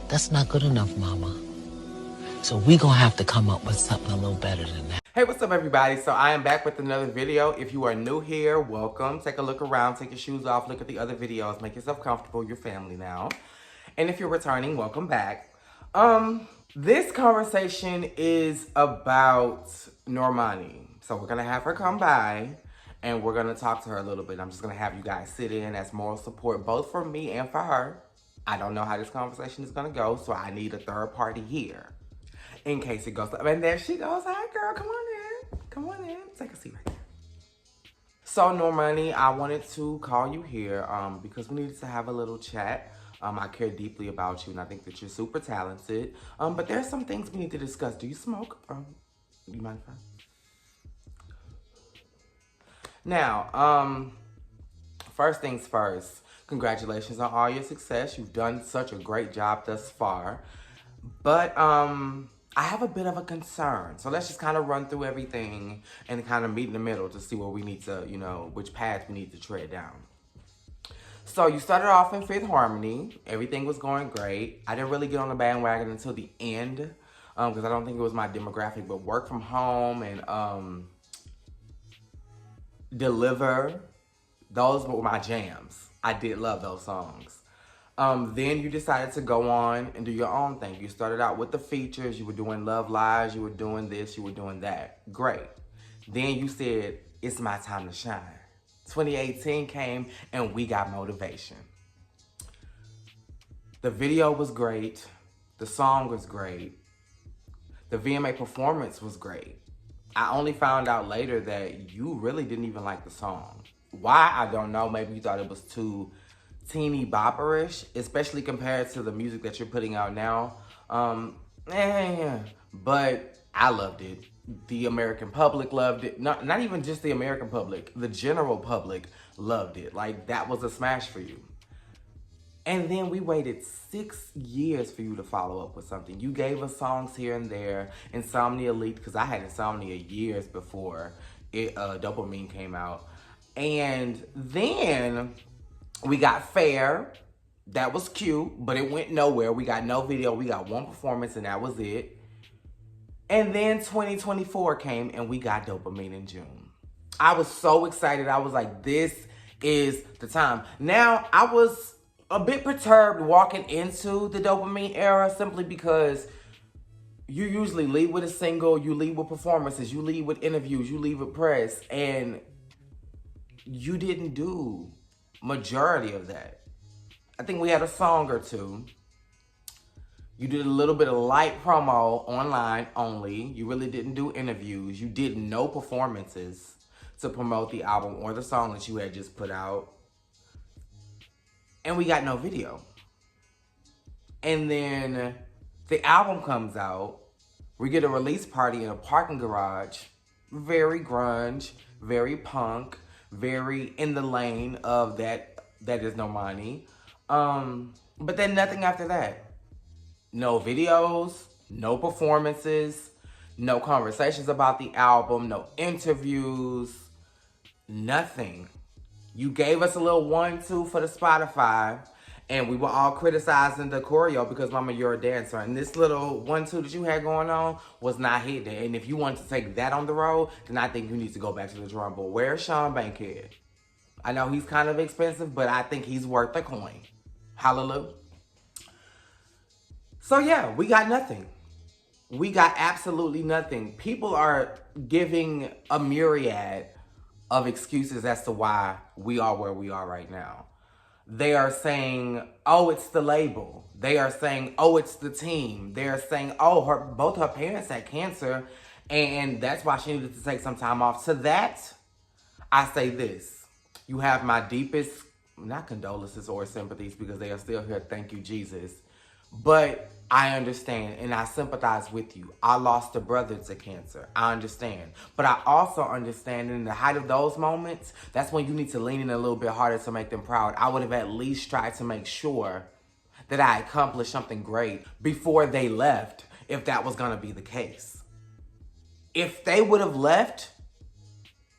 That's not good enough, Mama. So we gonna have to come up with something a little better than that. Hey, what's up everybody? So I am back with another video. If you are new here, welcome. Take a look around, take your shoes off, look at the other videos, make yourself comfortable, your family now. And if you're returning, welcome back. This conversation is about Normani. So we're gonna have her come by and we're gonna talk to her a little bit. I'm just gonna have you guys sit in as moral support, both for me and for her. I don't know how this conversation is gonna go, so I need a third party here in case it goes up. And there she goes. Hi, girl. Come on in. Come on in. Take a seat right there. So, Normani, I wanted to call you here because we needed to have a little chat. I care deeply about you, and I think that you're super talented. But there's some things we need to discuss. Do you smoke? You mind if I? Now, first things first. Congratulations on all your success. You've done such a great job thus far. But, I have a bit of a concern. So let's just kind of run through everything and kind of meet in the middle to see where we need to, which path we need to tread down. So you started off in Fifth Harmony. Everything was going great. I didn't really get on the bandwagon until the end because I don't think it was my demographic, but Work From Home and Deliver, those were my jams. I did love those songs. Then you decided to go on and do your own thing. You started out with the features. You were doing Love Lives. You were doing this. You were doing that. Great. Then you said, it's my time to shine. 2018 came and we got Motivation. The video was great. The song was great. The VMA performance was great. I only found out later that you really didn't even like the song. Why? I don't know. Maybe you thought it was too teeny bopperish, especially compared to the music that you're putting out now. But I loved it. The American public loved it. Not even just the American public. The general public loved it. Like, that was a smash for you. And then we waited 6 years for you to follow up with something. You gave us songs here and there. Insomnia leaked, because I had Insomnia years before Dopamine came out. And then we got Fair. That was cute, but it went nowhere. We got no video. We got one performance, and that was it. And then 2024 came, and we got Dopamine in June. I was so excited. I was like, this is the time. Now, I was a bit perturbed walking into the Dopamine era simply because you usually lead with a single, you lead with performances, you lead with interviews, you lead with press, and you didn't do majority of that. I think we had a song or two. You did a little bit of light promo online only. You really didn't do interviews. You did no performances to promote the album or the song that you had just put out. And we got no video. And then the album comes out. We get a release party in a parking garage. Very grunge, very punk, very in the lane of that is Normani. But then nothing after that. No videos, no performances, no conversations about the album, no interviews, nothing. You gave us a little 1-2 for the Spotify, and we were all criticizing the choreo because, Mama, you're a dancer. And this little 1-2 that you had going on was not hitting. And if you want to take that on the road, then I think you need to go back to the drum board. Where's Sean Bankhead? I know he's kind of expensive, but I think he's worth a coin. Hallelujah. So yeah, we got nothing. We got absolutely nothing. People are giving a myriad of excuses as to why we are where we are right now. They are saying, oh, it's the label. They are saying, oh, it's the team. They are saying, oh, both her parents had cancer, and that's why she needed to take some time off. To that, I say this. You have my deepest, not condolences or sympathies because they are still here. Thank you, Jesus. But I understand and I sympathize with you. I lost a brother to cancer. I understand. But I also understand in the height of those moments, that's when you need to lean in a little bit harder to make them proud. I would have at least tried to make sure that I accomplished something great before they left, if that was going to be the case. If they would have left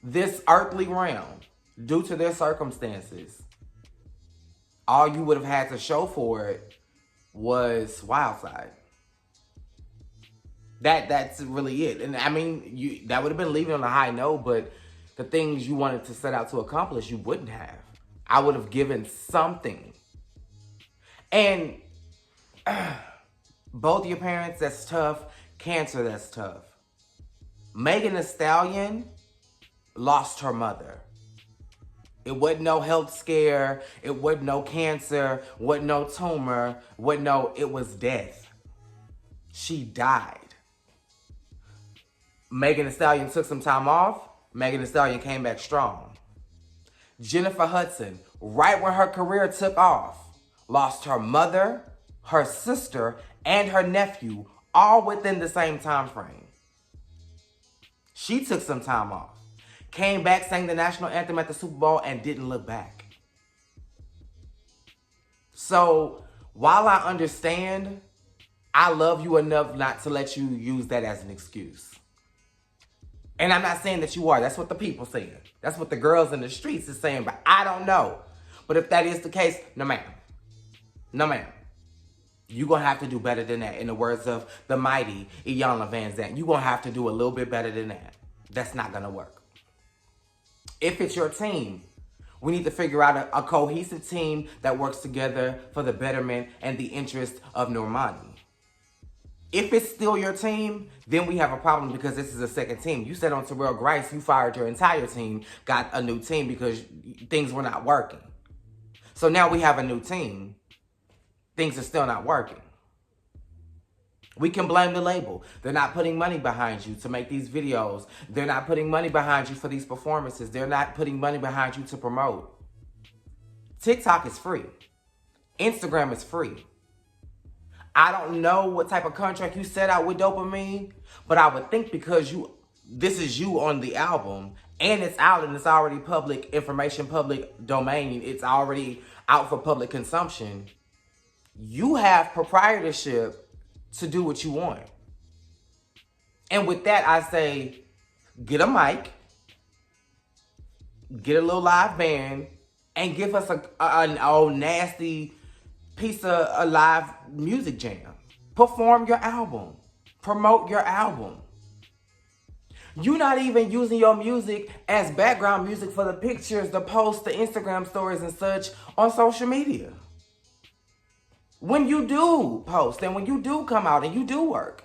this earthly realm due to their circumstances, all you would have had to show for it was Wild Side. That's really it. And I mean, that would have been leaving on a high note, but the things you wanted to set out to accomplish, you wouldn't have. I would have given something. And both your parents, that's tough. Cancer, that's tough. Megan Thee Stallion lost her mother. It wasn't no health scare. It wasn't no cancer. Wasn't no tumor. It was death. She died. Megan Thee Stallion took some time off. Megan Thee Stallion came back strong. Jennifer Hudson, right when her career took off, lost her mother, her sister, and her nephew, all within the same time frame. She took some time off. Came back, sang the national anthem at the Super Bowl, and didn't look back. So, while I understand, I love you enough not to let you use that as an excuse. And I'm not saying that you are. That's what the people saying. That's what the girls in the streets is saying, but I don't know. But if that is the case, no ma'am. No ma'am. You're going to have to do better than that. In the words of the mighty Iyanla Vanzant, you're going to have to do a little bit better than that. That's not going to work. If it's your team, we need to figure out a cohesive team that works together for the betterment and the interest of Normani. If it's still your team, then we have a problem because this is a second team. You said on Terrell Grice, you fired your entire team, got a new team because things were not working. So now we have a new team. Things are still not working. We can blame the label. They're not putting money behind you to make these videos. They're not putting money behind you for these performances. They're not putting money behind you to promote. TikTok is free. Instagram is free. I don't know what type of contract you set out with Dopamine, but I would think because this is you on the album, and it's out and it's already public information, public domain, it's already out for public consumption, you have proprietorship to do what you want. And with that, I say, get a mic, get a little live band, and give us an old nasty piece of a live music jam. Perform your album. Promote your album. You're not even using your music as background music for the pictures, the posts, the Instagram stories and such on social media. When you do post and when you do come out and you do work.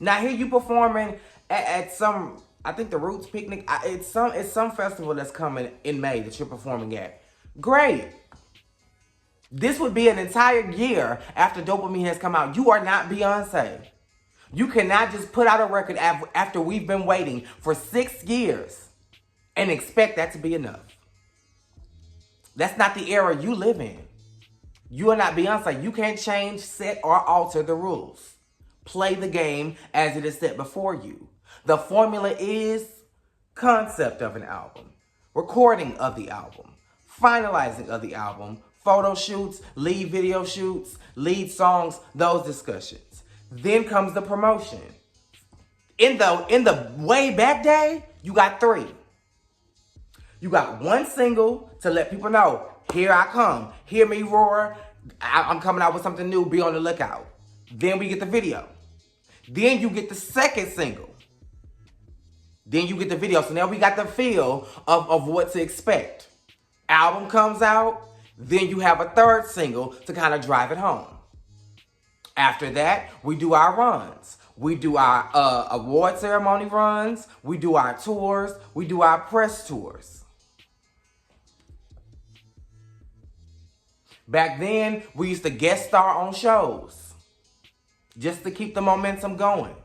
Now here you performing at some, I think the Roots Picnic, it's some festival that's coming in May that you're performing at. Great. This would be an entire year after Dopamine has come out. You are not Beyonce. You cannot just put out a record after we've been waiting for 6 years and expect that to be enough. That's not the era you live in. You are not Beyonce. You can't change, set, or alter the rules. Play the game as it is set before you. The formula is concept of an album, recording of the album, finalizing of the album, photo shoots, lead video shoots, lead songs, those discussions. Then comes the promotion. In the way back day, you got 3. You got 1 single to let people know, here I come, hear me roar, I'm coming out with something new, be on the lookout. Then we get the video. Then you get the second single. Then you get the video. So now we got the feel of what to expect. Album comes out. Then you have a third single to kind of drive it home. After that, we do our runs. We do our award ceremony runs. We do our tours. We do our press tours. Back then, we used to guest star on shows just to keep the momentum going.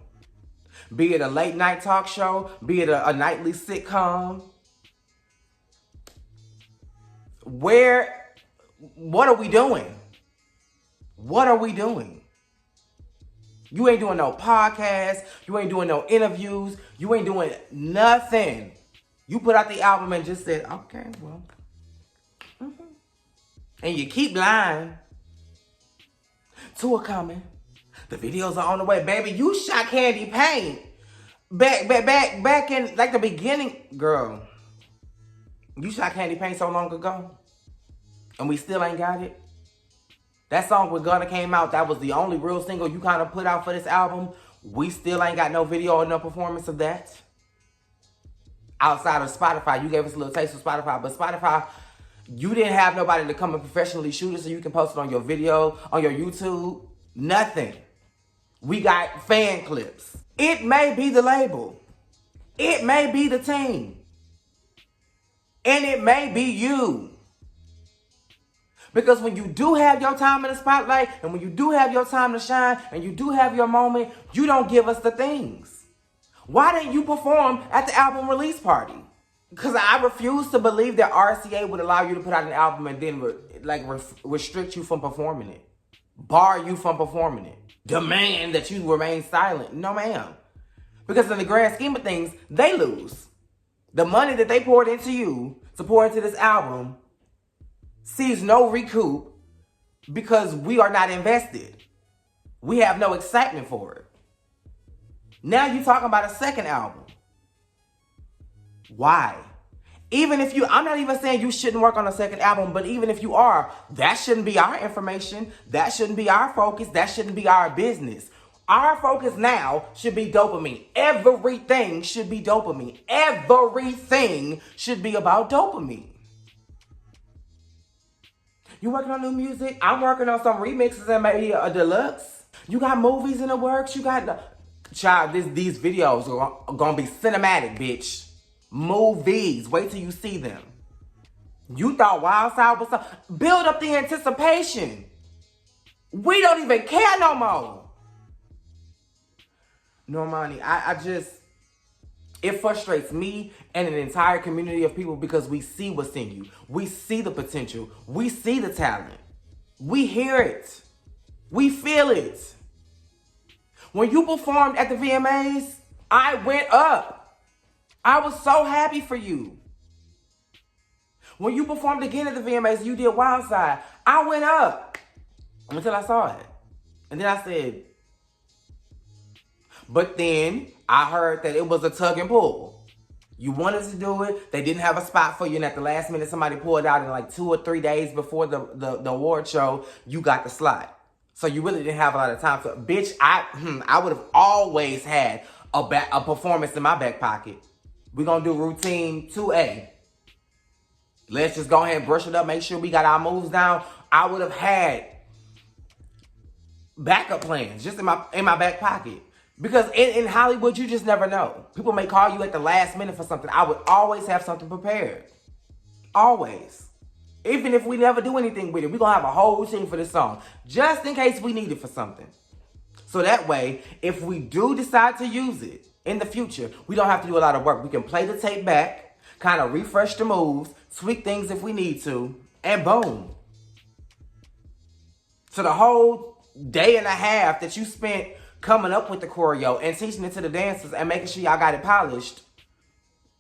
Be it a late night talk show, be it a nightly sitcom. What are we doing? What are we doing? You ain't doing no podcast. You ain't doing no interviews. You ain't doing nothing. You put out the album and just said, okay, well. Mm-hmm. And you keep lying. Tour coming. The videos are on the way. Baby, you shot Candy Paint. Back in like the beginning. Girl, you shot Candy Paint so long ago. And we still ain't got it. That song with Gunna came out. That was the only real single you kind of put out for this album. We still ain't got no video or no performance of that. Outside of Spotify, you gave us a little taste of Spotify, but Spotify, you didn't have nobody to come and professionally shoot it so you can post it on your video, on your YouTube. Nothing. We got fan clips. It may be the label. It may be the team. And it may be you. Because when you do have your time in the spotlight, and when you do have your time to shine, and you do have your moment, you don't give us the things. Why didn't you perform at the album release party? Because I refuse to believe that RCA would allow you to put out an album and then restrict you from performing it. Bar you from performing it. Demand that you remain silent. No, ma'am. Because in the grand scheme of things, they lose. The money that they poured into you to pour into this album sees no recoup because we are not invested. We have no excitement for it. Now you're talking about a second album. Why? Even if I'm not even saying you shouldn't work on a second album, but even if you are, that shouldn't be our information. That shouldn't be our focus. That shouldn't be our business. Our focus now should be dopamine. Everything should be dopamine. Everything should be about dopamine. You working on new music? I'm working on some remixes and maybe a deluxe. You got movies in the works. You got child. These videos are gonna be cinematic, bitch. Movies. Wait till you see them. You thought Wild Side was something. Build up the anticipation. We don't even care no more. Normani, I just, it frustrates me and an entire community of people because we see what's in you. We see the potential. We see the talent. We hear it. We feel it. When you performed at the VMAs, I went up. I was so happy for you. When you performed again at the VMAs, you did Wild Side, I went up until I saw it. And then I said, but then I heard that it was a tug and pull. You wanted to do it. They didn't have a spot for you. And at the last minute, somebody pulled out in like 2 or 3 days before the award show, you got the slot. So you really didn't have a lot of time. So, bitch, I would have always had a performance in my back pocket. We're going to do routine 2A. Let's just go ahead and brush it up. Make sure we got our moves down. I would have had backup plans just in my back pocket. Because in Hollywood, you just never know. People may call you at the last minute for something. I would always have something prepared. Always. Even if we never do anything with it, we're going to have a whole routine for this song. Just in case we need it for something. So that way, if we do decide to use it in the future, we don't have to do a lot of work. We can play the tape back, kind of refresh the moves, tweak things if we need to, and boom. So the whole day and a half that you spent coming up with the choreo and teaching it to the dancers and making sure y'all got it polished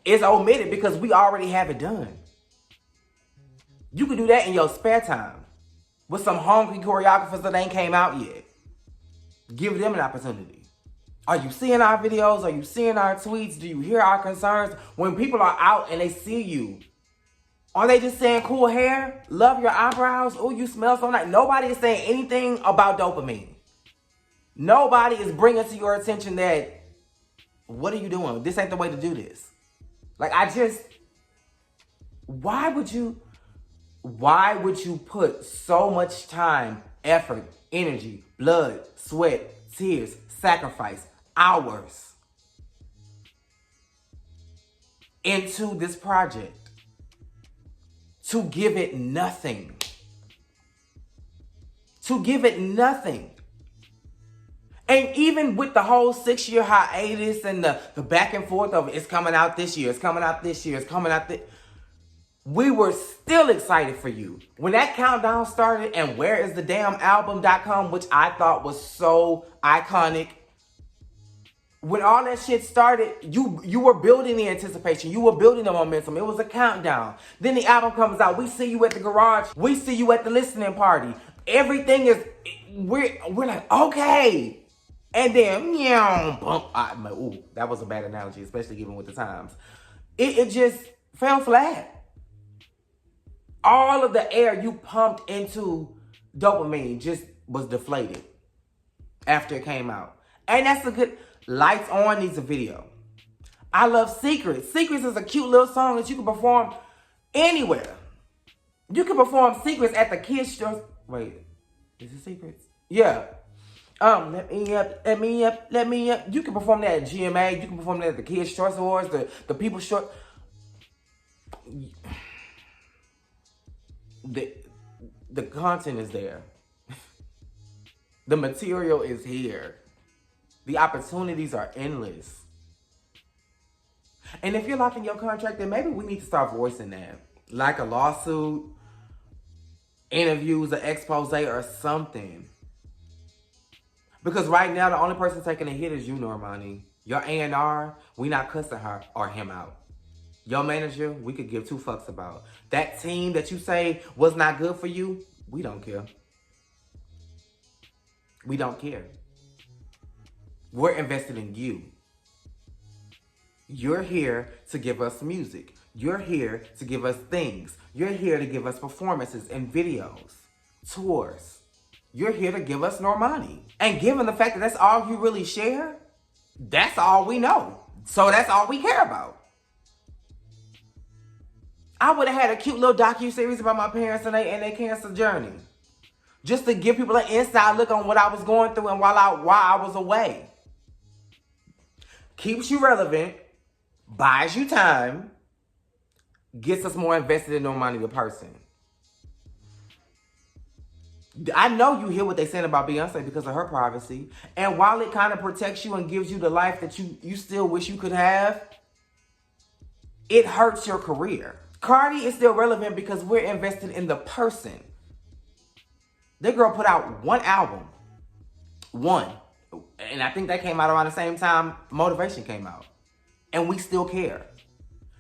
is omitted because we already have it done. You can do that in your spare time with some hungry choreographers that ain't came out yet. Give them an opportunity. Are you seeing our videos? Are you seeing our tweets? Do you hear our concerns? When people are out and they see you, are they just saying cool hair? Love your eyebrows? Oh, you smell so nice. Nobody is saying anything about dopamine. Nobody is bringing to your attention that, what are you doing? This ain't the way to do this. Like, why would you put so much time, effort, energy, blood, sweat, tears, sacrifice, hours into this project to give it nothing? To give it nothing. And even with the whole 6-year hiatus and the back and forth of it's coming out this year, it's coming out this year, it's coming out this, we were still excited for you. When that countdown started and whereisthedamnalbum.com, which I thought was so iconic, when all that shit started, you were building the anticipation. You were building the momentum. It was a countdown. Then the album comes out. We see you at the garage. We see you at the listening party. Everything is, we're like, okay. And then, ooh, that was a bad analogy, especially given with the times. It just fell flat. All of the air you pumped into Dopamine just was deflated after it came out. And that's a good... Lights On needs a video. I love Secrets. Secrets is a cute little song that you can perform anywhere. You can perform Secrets at the kids' show. Wait, is it Secrets? Yeah. Let me up, let me up, let me up. You can perform that at GMA. You can perform that at the Kids' Choice Awards, the People's Choice. The content is there. The material is here. The opportunities are endless. And if you're locked in your contract, then maybe we need to start voicing that. Like a lawsuit, interviews, an expose, or something. Because right now, the only person taking a hit is you, Normani. Your A&R, we not cussing her or him out. Your manager, we could give two fucks about. That team that you say was not good for you, we don't care. We don't care. We're invested in you. You're here to give us music. You're here to give us things. You're here to give us performances and videos, tours. You're here to give us Normani. And given the fact that that's all you really share, that's all we know. So that's all we care about. I would have had a cute little docu-series about my parents and their cancer journey. Just to give people an inside look on what I was going through and while I was away. Keeps you relevant, buys you time, gets us more invested in Normani the person. I know you hear what they're saying about Beyonce because of her privacy. And while it kind of protects you and gives you the life that you still wish you could have, it hurts your career. Cardi is still relevant because we're invested in the person. That girl put out one album. One. And I think that came out around the same time Motivation came out. And we still care.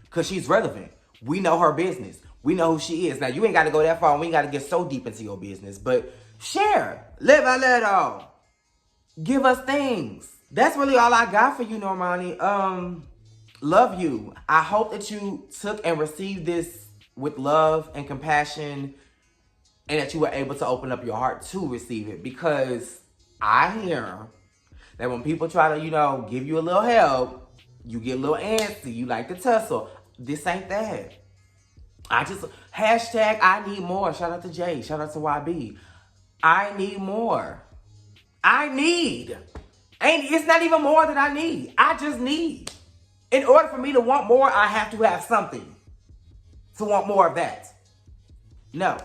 Because she's relevant. We know her business. We know who she is. Now, you ain't got to go that far. And we ain't got to get so deep into your business. But share. Live a little. Give us things. That's really all I got for you, Normani. Love you. I hope that you took and received this with love and compassion. And that you were able to open up your heart to receive it. Because I hear that when people try to, give you a little help, you get a little antsy. You like to tussle. This ain't that. Hashtag I need more. Shout out to Jay. Shout out to YB. I need more. It's not even more that I need. I just need. In order for me to want more, I have to have something to want more of that. No.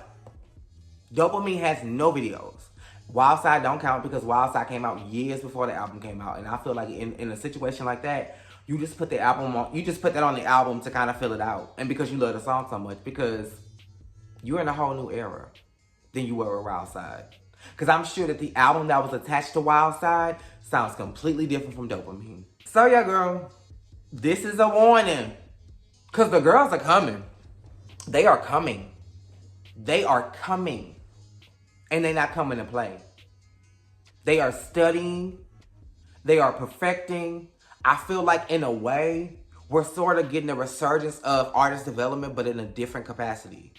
Dopamine has no videos. Wild Side don't count because Wild Side came out years before the album came out. And I feel like in a situation like that, you just put the album on. You just put that on the album to kind of fill it out. And because you love the song so much. Because you're in a whole new era than you were with Wild Side. Because I'm sure that the album that was attached to Wild Side sounds completely different from Dopamine. So yeah, girl. This is a warning. Because the girls are coming. They are coming. They are coming. And they're not coming to play. They are studying. They are perfecting. I feel like in a way, we're sort of getting a resurgence of artist development, but in a different capacity.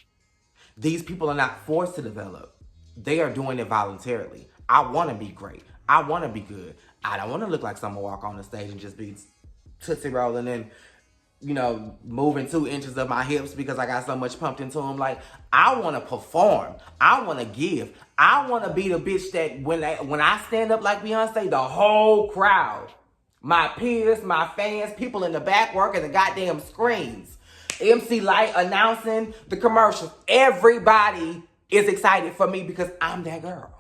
These people are not forced to develop. They are doing it voluntarily. I want to be great. I want to be good. I don't want to look like someone walk on the stage and just be tootsie rolling and, moving 2 inches of my hips because I got so much pumped into them. Like, I want to perform. I want to give. I want to be the bitch that when I stand up like Beyonce, the whole crowd, my peers, my fans, people in the back working the goddamn screens, MC Light announcing the commercials. Everybody is excited for me because I'm that girl.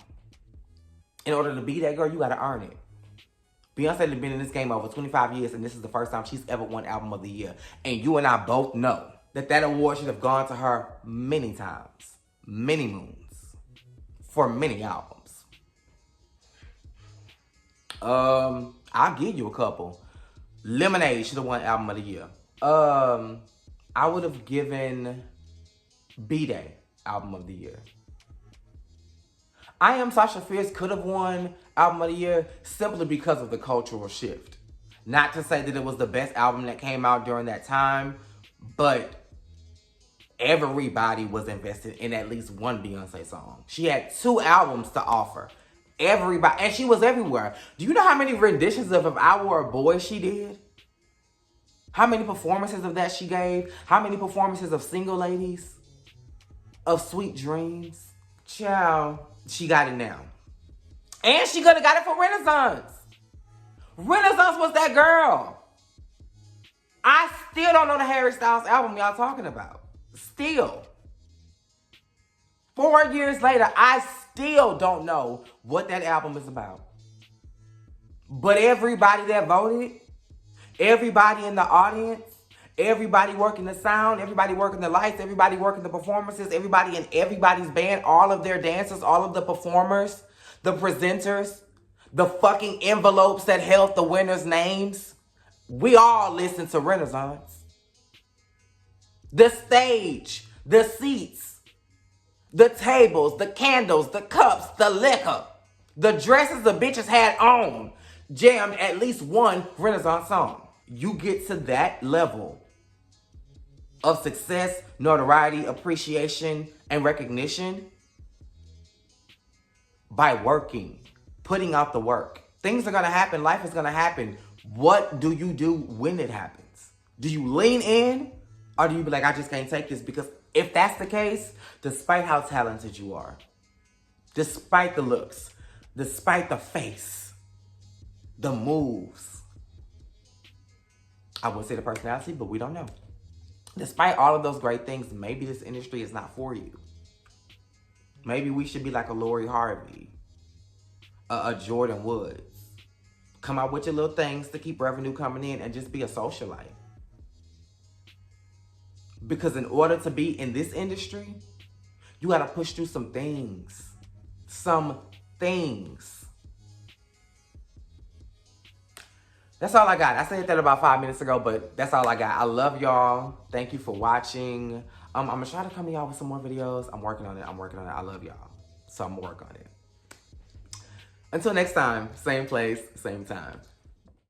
In order to be that girl, you got to earn it. Beyonce has been in this game over 25 years, and this is the first time she's ever won Album of the Year. And you and I both know that award should have gone to her many times, many moons, for many albums. I'll give you a couple. Lemonade should have won Album of the Year. I would have given B-Day Album of the Year. I Am Sasha Fierce could have won Album of the Year simply because of the cultural shift. Not to say that it was the best album that came out during that time, but everybody was invested in at least one Beyonce song. She had 2 albums to offer. Everybody, and she was everywhere. Do you know how many renditions of If I Were a Boy she did? How many performances of that she gave? How many performances of Single Ladies? Of Sweet Dreams? Child, she got it now. And she could have got it for Renaissance. Renaissance was that girl. I still don't know the Harry Styles album y'all talking about. Still. 4 years later, I still don't know what that album is about. But everybody that voted, everybody in the audience, everybody working the sound, everybody working the lights, everybody working the performances, everybody in everybody's band, all of their dancers, all of the performers, the presenters, the fucking envelopes that held the winners' names. We all listened to Renaissance. The stage, the seats, the tables, the candles, the cups, the liquor, the dresses the bitches had on jammed at least one Renaissance song. You get to that level of success, notoriety, appreciation, and recognition by working, putting out the work. Things are going to happen. Life is going to happen. What do you do when it happens? Do you lean in, or do you be like, I just can't take this? Because if that's the case, despite how talented you are, despite the looks, despite the face, the moves, I would say the personality, but we don't know. Despite all of those great things, maybe this industry is not for you. Maybe we should be like a Lori Harvey, a Jordan Woods. Come out with your little things to keep revenue coming in and just be a socialite. Because in order to be in this industry, you got to push through some things. Some things. That's all I got. I said that about 5 minutes ago, but that's all I got. I love y'all. Thank you for watching. I'm going to try to come to y'all with some more videos. I'm working on it. I love y'all. So I'm going to work on it. Until next time, same place, same time.